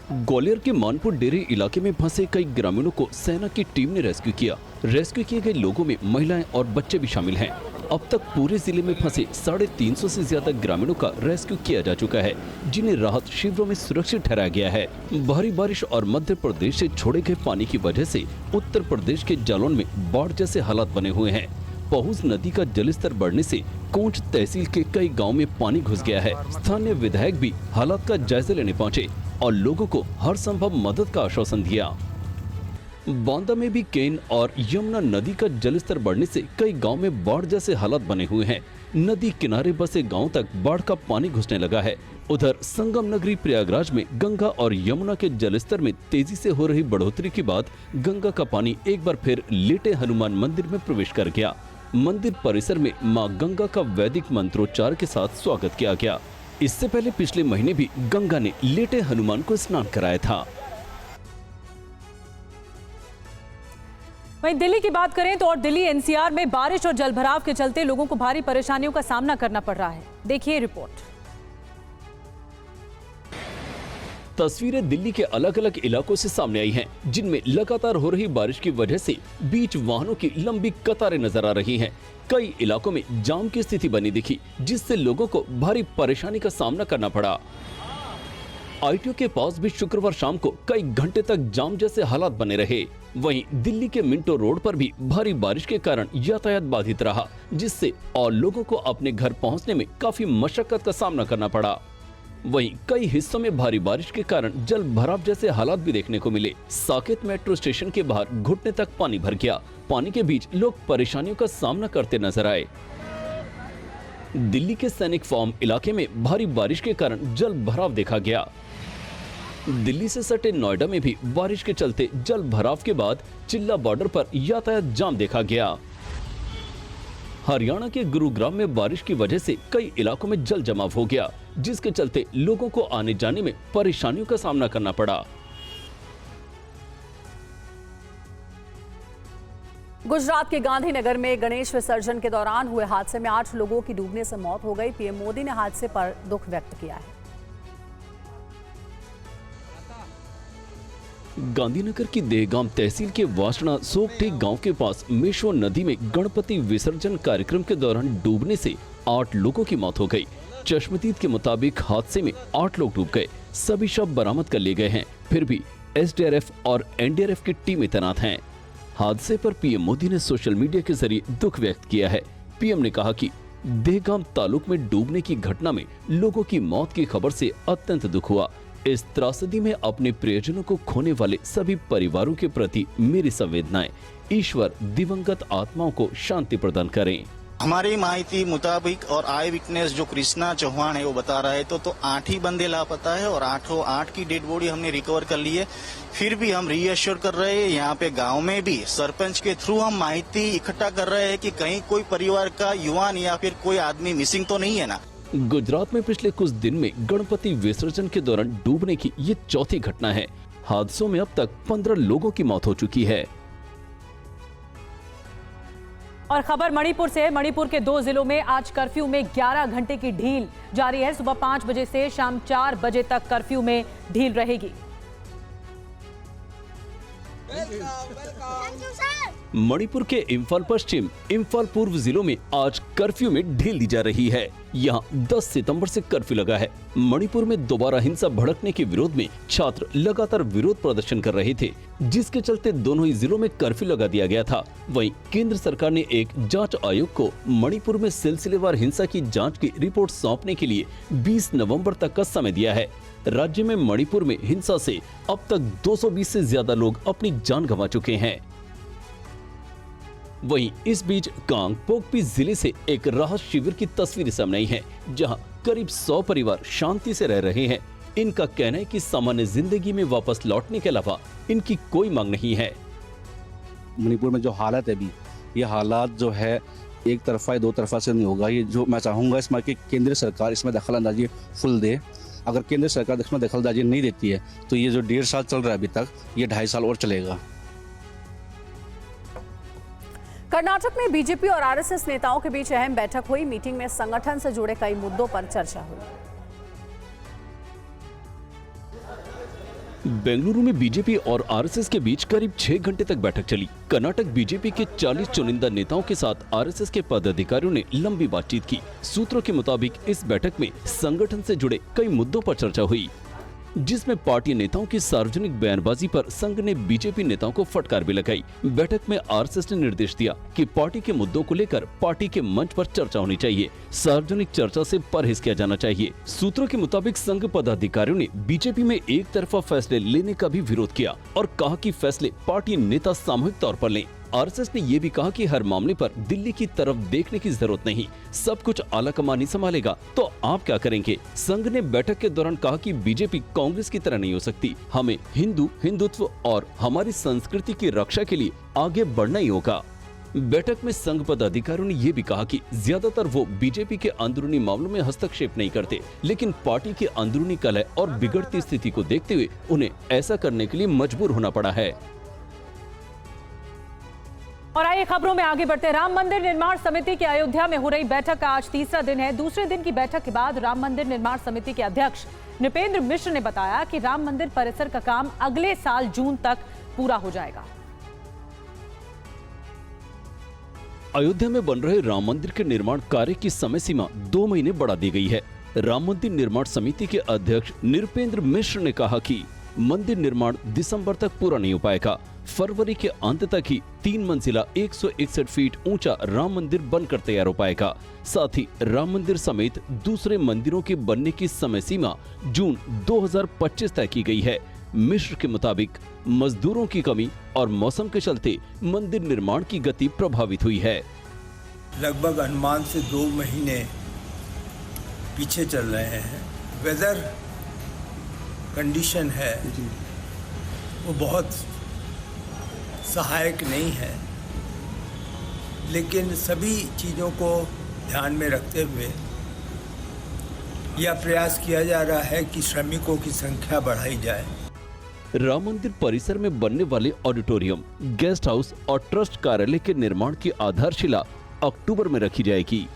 ग्वालियर के मानपुर डेरे इलाके में फंसे कई ग्रामीणों को सेना की टीम ने रेस्क्यू किया। रेस्क्यू किए गए लोगों में महिलाएं और बच्चे भी शामिल हैं। अब तक पूरे जिले में फंसे 350 से ज्यादा ग्रामीणों का रेस्क्यू किया जा चुका है, जिन्हें राहत शिविरों में सुरक्षित ठहराया गया है। भारी बारिश और मध्य प्रदेश से छोड़े गए पानी की वजह से उत्तर प्रदेश के जालौन में बाढ़ जैसे हालात बने हुए हैं। पहुज नदी का जलस्तर बढ़ने से कोंच तहसील के कई गाँव में पानी घुस गया है। स्थानीय विधायक भी हालात का जायजा लेने पहुँचे और लोगों को हर संभव मदद का आश्वासन दिया। बांदा में भी केन और यमुना नदी का जलस्तर बढ़ने से कई गांव में बाढ़ जैसे हालात बने हुए हैं। नदी किनारे बसे गांव तक बाढ़ का पानी घुसने लगा है। उधर संगम नगरी प्रयागराज में गंगा और यमुना के जलस्तर में तेजी से हो रही बढ़ोतरी के बाद गंगा का पानी एक बार फिर लेटे हनुमान मंदिर में प्रवेश कर गया। मंदिर परिसर में मां गंगा का वैदिक मंत्रोच्चार के साथ स्वागत किया गया। इससे पहले पिछले महीने भी गंगा ने लेटे हनुमान को स्नान कराया था। वहीं दिल्ली की बात करें तो और दिल्ली एनसीआर में बारिश और जलभराव के चलते लोगों को भारी परेशानियों का सामना करना पड़ रहा है। देखिए रिपोर्ट। तस्वीरें दिल्ली के अलग अलग इलाकों से सामने आई हैं, जिनमें लगातार हो रही बारिश की वजह से बीच वाहनों की लंबी कतारें नजर आ रही हैं। कई इलाकों में जाम की स्थिति बनी दिखी, जिससे लोगों को भारी परेशानी का सामना करना पड़ा। आईटीओ के पास भी शुक्रवार शाम को कई घंटे तक जाम जैसे हालात बने रहे। वहीं दिल्ली के मिंटो रोड पर भी भारी बारिश के कारण यातायात बाधित रहा, जिससे और लोगों को अपने घर पहुंचने में काफी मशक्कत का सामना करना पड़ा। वहीं कई हिस्सों में भारी बारिश के कारण जल भराव जैसे हालात भी देखने को मिले। साकेत मेट्रो स्टेशन के बाहर घुटने तक पानी भर गया। पानी के बीच लोग परेशानियों का सामना करते नजर आए। दिल्ली के सैनिक फार्म इलाके में भारी बारिश के कारण जल भराव देखा गया। दिल्ली से सटे नोएडा में भी बारिश के चलते जल भराव के बाद चिल्ला बॉर्डर पर यातायात जाम देखा गया। हरियाणा के गुरुग्राम में बारिश की वजह से कई इलाकों में जल जमाव हो गया, जिसके चलते लोगों को आने जाने में परेशानियों का सामना करना पड़ा। गुजरात के गांधीनगर में गणेश विसर्जन के दौरान हुए हादसे में 8 लोगों की डूबने से मौत हो गई। पीएम मोदी ने हादसे पर दुख व्यक्त किया है। गांधीनगर की देहगाम तहसील के वासना सोगठे गांव के पास मेश्वर नदी में गणपति विसर्जन कार्यक्रम के दौरान डूबने से 8 लोगों की मौत हो गई। चश्मदीद के मुताबिक हादसे में 8 लोग डूब गए। सभी शव बरामद कर लिए गए हैं। फिर भी एसडीआरएफ और एनडीआरएफ की टीमें तैनात हैं। हादसे पर पीएम मोदी ने सोशल मीडिया के जरिए दुख व्यक्त किया है। पीएम ने कहा कि देहगाम तालुक में डूबने की घटना में लोगों की मौत की खबर से अत्यंत दुख हुआ। इस त्रासदी में अपने प्रियजनों को खोने वाले सभी परिवारों के प्रति मेरी संवेदनाएं। ईश्वर दिवंगत आत्माओं को शांति प्रदान करें। हमारी माहिती मुताबिक और आई विटनेस जो कृष्णा चौहान है वो बता रहे तो 8 ही बंदे लापता है और 8 की डेड बॉडी हमने रिकवर कर ली है। फिर भी हम रीअश्योर कर रहे हैं, यहाँ पे गांव में भी सरपंच के थ्रू हम माहिती इकट्ठा कर रहे हैं कि कहीं कोई परिवार का युवान या फिर कोई आदमी मिसिंग तो नहीं है ना। गुजरात में पिछले कुछ दिन में गणपति विसर्जन के दौरान डूबने की ये चौथी घटना है। हादसों में अब तक 15 लोगों की मौत हो चुकी है। और खबर मणिपुर से। मणिपुर के 2 जिलों में आज कर्फ्यू में 11 घंटे की ढील जारी है। सुबह 5 बजे से शाम 4 बजे तक कर्फ्यू में ढील रहेगी। मणिपुर के इम्फाल पश्चिम, इम्फाल पूर्व जिलों में आज कर्फ्यू में ढील दी जा रही है। यहाँ 10 सितंबर से कर्फ्यू लगा है। मणिपुर में दोबारा हिंसा भड़कने के विरोध में छात्र लगातार विरोध प्रदर्शन कर रहे थे, जिसके चलते दोनों ही जिलों में कर्फ्यू लगा दिया गया था। वहीं केंद्र सरकार ने एक जांच आयोग को मणिपुर में सिलसिलेवार हिंसा की जांच की रिपोर्ट सौंपने के लिए 20 नवंबर तक का समय दिया है। राज्य में मणिपुर में हिंसा से अब तक 220 से ज्यादा लोग अपनी जान गंवा चुके हैं। वहीं इस बीच कांगपोकपी जिले से एक राहत शिविर की तस्वीरें सामने आई है, जहां करीब 100 परिवार शांति से रह रहे हैं। इनका कहना है कि सामान्य जिंदगी में वापस लौटने के अलावा इनकी कोई मांग नहीं है। मणिपुर में जो हालत है अभी, ये हालात जो है एक तरफा या 2 तरफा से नहीं होगा। ये जो मैं चाहूँगा इसमें कि केंद्र सरकार इसमें दखल अंदाजी फुल दे। अगर केंद्र सरकार इसमें दखल अंदाजी नहीं देती है तो ये जो 1.5 साल चल रहा है अभी तक, ये 2.5 साल और चलेगा। कर्नाटक में बीजेपी और आरएसएस नेताओं के बीच अहम बैठक हुई। मीटिंग में संगठन से जुड़े कई मुद्दों पर चर्चा हुई। बेंगलुरु में बीजेपी और आरएसएस के बीच करीब 6 घंटे तक बैठक चली। कर्नाटक बीजेपी के 40 चुनिंदा नेताओं के साथ आरएसएस के पदाधिकारियों ने लंबी बातचीत की। सूत्रों के मुताबिक इस बैठक में संगठन से जुड़े कई मुद्दों पर चर्चा हुई, जिसमें पार्टी नेताओं की सार्वजनिक बयानबाजी पर संघ ने बीजेपी नेताओं को फटकार भी लगाई। बैठक में आरएसएस ने निर्देश दिया कि पार्टी के मुद्दों को लेकर पार्टी के मंच पर चर्चा होनी चाहिए, सार्वजनिक चर्चा से परहेज किया जाना चाहिए। सूत्रों के मुताबिक संघ पदाधिकारियों ने बीजेपी में एक तरफा फैसले लेने का भी विरोध किया और कहा कि फैसले पार्टी नेता सामूहिक तौर पर लें। आरएसएस ने यह भी कहा कि हर मामले पर दिल्ली की तरफ देखने की जरूरत नहीं, सब कुछ आलाकमान ही संभालेगा, तो आप क्या करेंगे। संघ ने बैठक के दौरान कहा कि बीजेपी कांग्रेस की तरह नहीं हो सकती। हमें हिंदुत्व और हमारी संस्कृति की रक्षा के लिए आगे बढ़ना ही होगा। बैठक में संघ पदाधिकारियों ने यह भी कहा कि ज्यादातर वो बीजेपी के अंदरूनी मामलों में हस्तक्षेप नहीं करते, लेकिन पार्टी के अंदरूनी कलह और बिगड़ती स्थिति को देखते हुए उन्हें ऐसा करने के लिए मजबूर होना पड़ा है। और आइए खबरों में आगे बढ़ते हैं। राम मंदिर निर्माण समिति की अयोध्या में हो रही बैठक का आज तीसरा दिन है। दूसरे दिन की बैठक के बाद राम मंदिर निर्माण समिति के अध्यक्ष नृपेंद्र मिश्र ने बताया कि राम मंदिर परिसर का काम अगले साल जून तक पूरा हो जाएगा। अयोध्या में बन रहे राम मंदिर के निर्माण कार्य की समय सीमा 2 महीने बढ़ा दी गई है। राम मंदिर निर्माण समिति के अध्यक्ष नृपेंद्र मिश्र ने कहा कि मंदिर निर्माण दिसंबर तक पूरा नहीं हो पाएगा। फरवरी के अंत तक ही 3 मंजिला 161 फीट ऊंचा राम मंदिर बनकर तैयार हो पाएगा। साथ ही राम मंदिर समेत दूसरे मंदिरों के बनने की समय सीमा जून 2025 तय की गई है। मिश्र के मुताबिक मजदूरों की कमी और मौसम के चलते मंदिर निर्माण की गति प्रभावित हुई है। लगभग अनुमान से 2 महीने पीछे चल रहे हैं। वेदर कंडीशन है वो बहुत सहायक नहीं है, लेकिन सभी चीज़ों को ध्यान में रखते हुए यह प्रयास किया जा रहा है कि श्रमिकों की संख्या बढ़ाई जाए। राम मंदिर परिसर में बनने वाले ऑडिटोरियम, गेस्ट हाउस और ट्रस्ट कार्यालय के निर्माण की आधारशिला अक्टूबर में रखी जाएगी।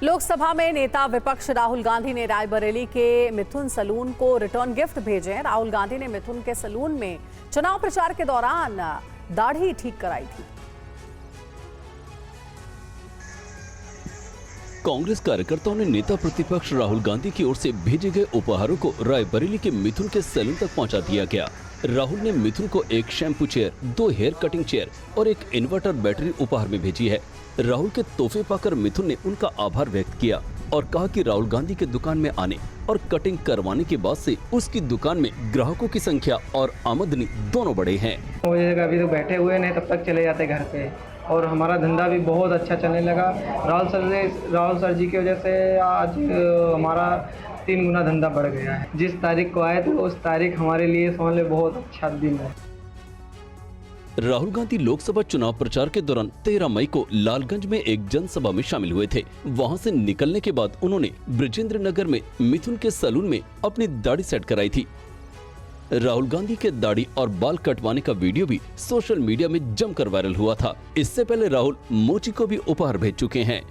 लोकसभा में नेता विपक्ष राहुल गांधी ने रायबरेली के मिथुन सलून को रिटर्न गिफ्ट भेजे। राहुल गांधी ने मिथुन के सलून में चुनाव प्रचार के दौरान दाढ़ी ठीक कराई थी। कांग्रेस कार्यकर्ताओं ने नेता प्रतिपक्ष राहुल गांधी की ओर से भेजे गए उपहारों को रायबरेली के मिथुन के सैलून तक पहुंचा दिया गया। राहुल ने मिथुन को एक shampoo chair, 2 hair cutting chair और एक इन्वर्टर बैटरी उपहार में भेजी है। राहुल के तोहफे पाकर मिथुन ने उनका आभार व्यक्त किया और कहा कि राहुल गांधी के दुकान में आने और कटिंग करवाने के बाद से उसकी दुकान में ग्राहकों की संख्या और आमदनी दोनों बढ़े हैं। अभी तो बैठे हुए नहीं, तब तक चले जाते घर पे और हमारा धंधा भी बहुत अच्छा चलने लगा। राहुल सर जी की वजह से आज हमारा 3 गुना धंधा बढ़ गया है। जिस तारीख को आए थे उस तारीख हमारे लिए समझ लो बहुत अच्छा दिन है। राहुल गांधी लोकसभा चुनाव प्रचार के दौरान 13 मई को लालगंज में एक जनसभा में शामिल हुए थे। वहां से निकलने के बाद उन्होंने ब्रजेंद्र नगर में मिथुन के सैलून में अपनी दाढ़ी सेट कराई थी। राहुल गांधी के दाढ़ी और बाल कटवाने का वीडियो भी सोशल मीडिया में जमकर वायरल हुआ था। इससे पहले राहुल मोची को भी उपहार भेज चुके हैं।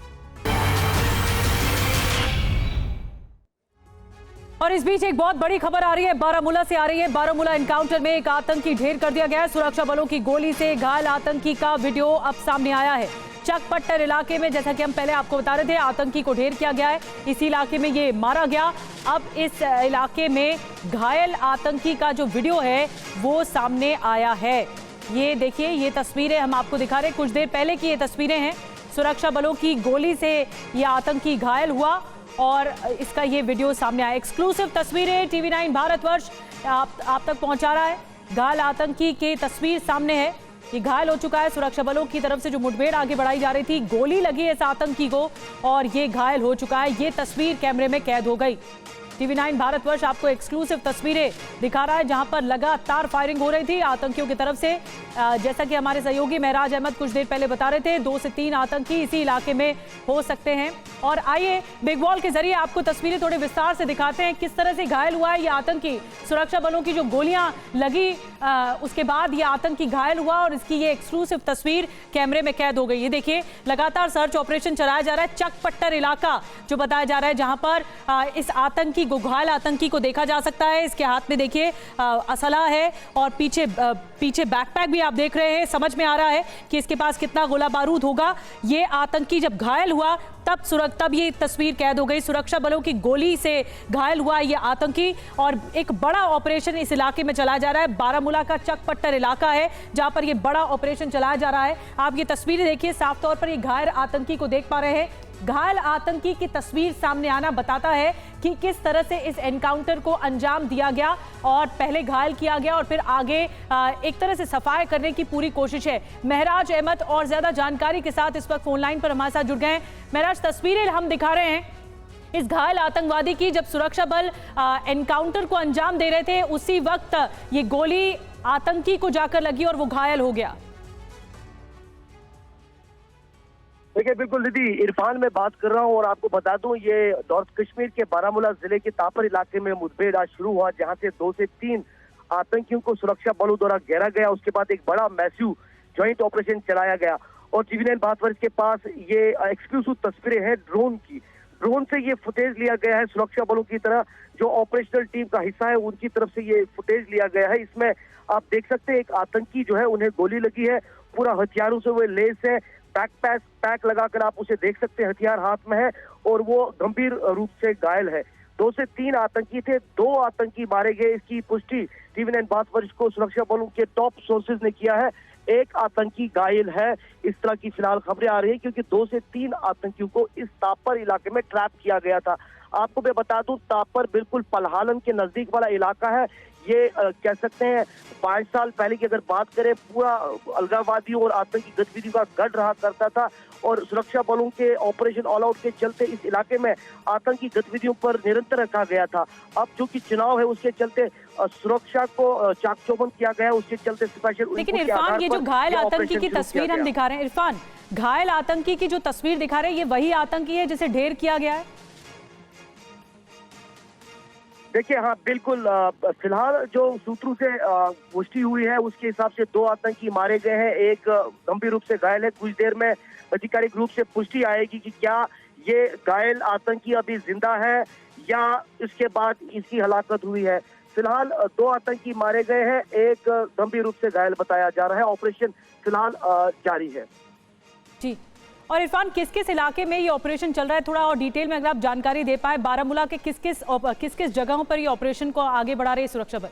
और इस बीच एक बहुत बड़ी खबर आ रही है, बारामूला से आ रही है। बारामूला एनकाउंटर में एक आतंकी ढेर कर दिया गया है। सुरक्षा बलों की गोली से घायल आतंकी का वीडियो अब सामने आया है। चकपट्टर इलाके में, जैसा कि हम पहले आपको बता रहे थे, आतंकी को ढेर किया गया है। इसी इलाके में ये मारा गया। अब इस इलाके में घायल आतंकी का जो वीडियो है वो सामने आया है। ये देखिए, ये तस्वीरें हम आपको दिखा रहे हैं, कुछ देर पहले की ये तस्वीरें हैं। सुरक्षा बलों की गोली से ये आतंकी घायल हुआ और इसका ये वीडियो सामने आया। एक्सक्लूसिव तस्वीरें TV9 भारतवर्ष आप तक पहुंचा रहा है। घायल आतंकी की तस्वीर सामने है। ये घायल हो चुका है। सुरक्षा बलों की तरफ से जो मुठभेड़ आगे बढ़ाई जा रही थी, गोली लगी है इस आतंकी को और ये घायल हो चुका है। ये तस्वीर कैमरे में कैद हो गई। TV9 भारतवर्ष आपको एक्सक्लूसिव तस्वीरें दिखा रहा है जहां पर लगातार फायरिंग हो रही थी आतंकियों की तरफ से। जैसा कि हमारे सहयोगी महराज अहमद कुछ देर पहले बता रहे थे, 2 से 3 आतंकी इसी इलाके में हो सकते हैं। और आइए बिग वॉल के जरिए आपको तस्वीरें थोड़े विस्तार से दिखाते हैं किस तरह से घायल हुआ है ये आतंकी। सुरक्षा बलों की जो गोलियां लगी उसके बाद ये आतंकी घायल हुआ और इसकी ये एक्सक्लूसिव तस्वीर कैमरे में कैद हो गई। ये देखिए, लगातार सर्च ऑपरेशन चलाया जा रहा है। चकपट्टर इलाका जो बताया जा रहा है, जहां पर इस आतंकी घायल आतंकी को देखा जा सकता है। इसके हाथ में देखिए असला है और पीछे बैकपैक भी आप देख रहे हैं। समझ में आ रहा है कि इसके पास कितना गोला बारूद होगा। ये आतंकी जब घायल हुआ तब ये तस्वीर कैद हो गई। सुरक्षा बलों की गोली से घायल हुआ ये आतंकी और एक बड़ा ऑपरेशन इस इलाके में चलाया जा रहा है। बारामूला का चकपट्टर इलाका है जहां पर ये बड़ा ऑपरेशन चलाया जा रहा है। आप ये तस्वीरें देखिए, साफ तौर पर ये घायल आतंकी को देख पा रहे हैं। घायल आतंकी की तस्वीर सामने आना बताता है कि किस तरह से इस एनकाउंटर को अंजाम दिया गया और पहले घायल किया गया और फिर आगे एक तरह से सफाई करने की पूरी कोशिश है। महराज अहमद और ज्यादा जानकारी के साथ इस वक्त फोन लाइन पर हमारे साथ जुड़ गए हैं। महराज, तस्वीरें हम दिखा रहे हैं इस घायल आतंकवादी की। जब सुरक्षा बल एनकाउंटर को अंजाम दे रहे थे उसी वक्त ये गोली आतंकी को जाकर लगी और वो घायल हो गया। देखिए, बिल्कुल दीदी, इरफान मैं बात कर रहा हूं और आपको बता दूं, ये नॉर्थ कश्मीर के बारामूला जिले के तापर इलाके में मुठभेड़ आज शुरू हुआ, जहां से 2 से 3 आतंकियों को सुरक्षा बलों द्वारा घेरा गया। उसके बाद एक बड़ा मैसिव ज्वाइंट ऑपरेशन चलाया गया और TV9 भारतवर्ष के पास ये एक्सक्लूसिव तस्वीरें हैं ड्रोन की। ड्रोन से ये फुटेज लिया गया है। सुरक्षा बलों की तरह जो ऑपरेशनल टीम का हिस्सा है उनकी तरफ से ये फुटेज लिया गया है। इसमें आप देख सकते हैं एक आतंकी जो है उन्हें गोली लगी है, पूरा हथियारों से वो लेस है। पैक लगाकर आप उसे देख सकते हैं, हथियार हाथ में है और वो गंभीर रूप से घायल है। 2 से 3 आतंकी थे, 2 आतंकी मारे गए। इसकी पुष्टि TV9 भारतवर्ष को सुरक्षा बलों के टॉप सोर्सेज ने किया है। 1 आतंकी घायल है, इस तरह की फिलहाल खबरें आ रही है, क्योंकि 2 से 3 आतंकियों को इस तापर इलाके में ट्रैप किया गया था। आपको मैं बता दूं, तापर बिल्कुल पलहालन के नजदीक वाला इलाका है। ये कह सकते हैं 5 साल पहले की अगर बात करें, पूरा अलगाववादियों और आतंकी गतिविधियों का गढ़ रहा करता था और सुरक्षा बलों के ऑपरेशन ऑल आउट के चलते इस इलाके में आतंकी गतिविधियों पर निरंतर रखा गया था। अब जो कि चुनाव है उसके चलते सुरक्षा को चाक चौबंद किया गया, उसके चलते स्पेशल। लेकिन इरफान, ये जो घायल आतंकी की तस्वीर हम दिखा रहे हैं, इरफान, घायल आतंकी की जो तस्वीर दिखा रहे हैं, ये वही आतंकी है जिसे ढेर किया गया है? देखिए, हाँ बिल्कुल, फिलहाल जो सूत्रों से पुष्टि हुई है उसके हिसाब से 2 आतंकी मारे गए हैं, एक गंभीर रूप से घायल है। कुछ देर में आधिकारिक रूप से पुष्टि आएगी कि क्या ये घायल आतंकी अभी जिंदा है या इसके बाद इसकी हलाकत हुई है। फिलहाल 2 आतंकी मारे गए हैं, एक गंभीर रूप से घायल बताया जा रहा है। ऑपरेशन फिलहाल जारी है। जी, और इरफान, किस किस इलाके में ये ऑपरेशन चल रहा है, थोड़ा और डिटेल में अगर आप जानकारी दे पाए। बारामूला के किस किस जगहों पर ये ऑपरेशन को आगे बढ़ा रहे सुरक्षा बल?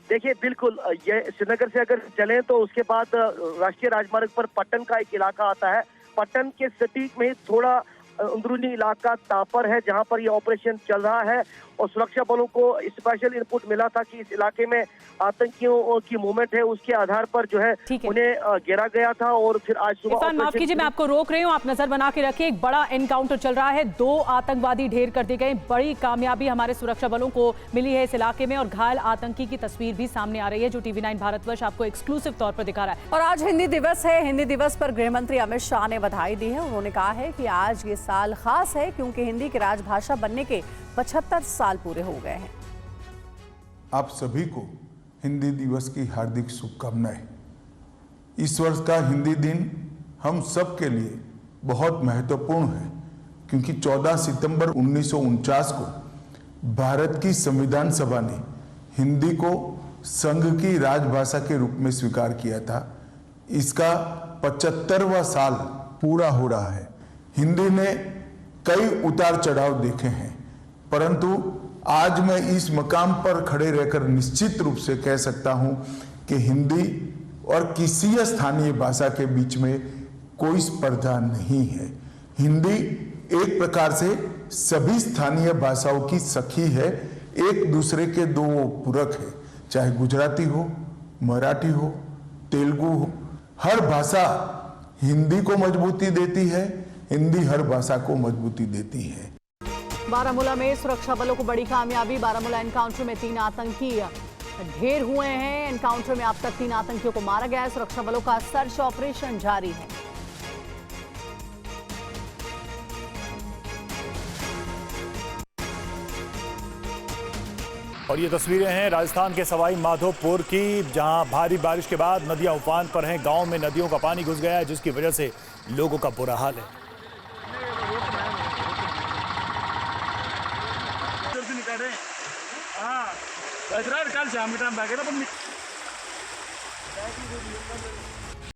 देखिए, बिल्कुल ये श्रीनगर से अगर चले तो उसके बाद राष्ट्रीय राजमार्ग पर पट्टन का एक इलाका आता है। पट्टन के सटीक में थोड़ा अंदरूनी इलाका तापर है जहां पर ये ऑपरेशन चल रहा है और सुरक्षा बलों को स्पेशल इनपुट मिला था कि इस इलाके में आतंकियों की मूवमेंट है, उसके आधार पर जो है उन्हें घेरा गया था और फिर आज सुबह। माफ कीजिए, मैं आपको रोक रही हूँ, आप नजर बना के रखिए। एक बड़ा एनकाउंटर चल रहा है, 2 आतंकवादी ढेर कर दिए गए। बड़ी कामयाबी हमारे सुरक्षा बलों को मिली है इस इलाके में और घायल आतंकी की तस्वीर भी सामने आ रही है जो TV9 भारतवर्ष आपको एक्सक्लूसिव तौर पर दिखा रहा है। और आज हिंदी दिवस है। हिंदी दिवस पर गृह मंत्री अमित शाह ने बधाई दी है। उन्होंने कहा है कि आज ये साल खास है क्योंकि हिंदी की राजभाषा बनने के 75 साल पूरे हो गए हैं। आप सभी को हिंदी दिवस की हार्दिक शुभकामनाएं। इस वर्ष का हिंदी दिन हम सब के लिए बहुत महत्वपूर्ण है क्योंकि 14 सितंबर 1949 को भारत की संविधान सभा ने हिंदी को संघ की राजभाषा के रूप में स्वीकार किया था। इसका 75वां साल पूरा हो रहा है। हिंदी ने कई उतार चढ़ाव देखे हैं, परंतु आज मैं इस मकाम पर खड़े रहकर निश्चित रूप से कह सकता हूं कि हिंदी और किसी स्थानीय भाषा के बीच में कोई स्पर्धा नहीं है। हिंदी एक प्रकार से सभी स्थानीय भाषाओं की सखी है, एक दूसरे के 2 पूरक है। चाहे गुजराती हो, मराठी हो, तेलुगु हो, हर भाषा हिंदी को मजबूती देती है, हिंदी हर भाषा को मजबूती देती है। बारामूला में सुरक्षा बलों को बड़ी कामयाबी। बारामूला एनकाउंटर में 3 आतंकी ढेर हुए हैं। एनकाउंटर में अब तक 3 आतंकियों को मारा गया है। सुरक्षा बलों का सर्च ऑपरेशन जारी है। और ये तस्वीरें हैं राजस्थान के सवाई माधोपुर की, जहां भारी बारिश के बाद नदियां उफान पर हैं। गांव में नदियों का पानी घुस गया है जिसकी वजह से लोगों का बुरा हाल है। कचरा निकाल, 6 मीटर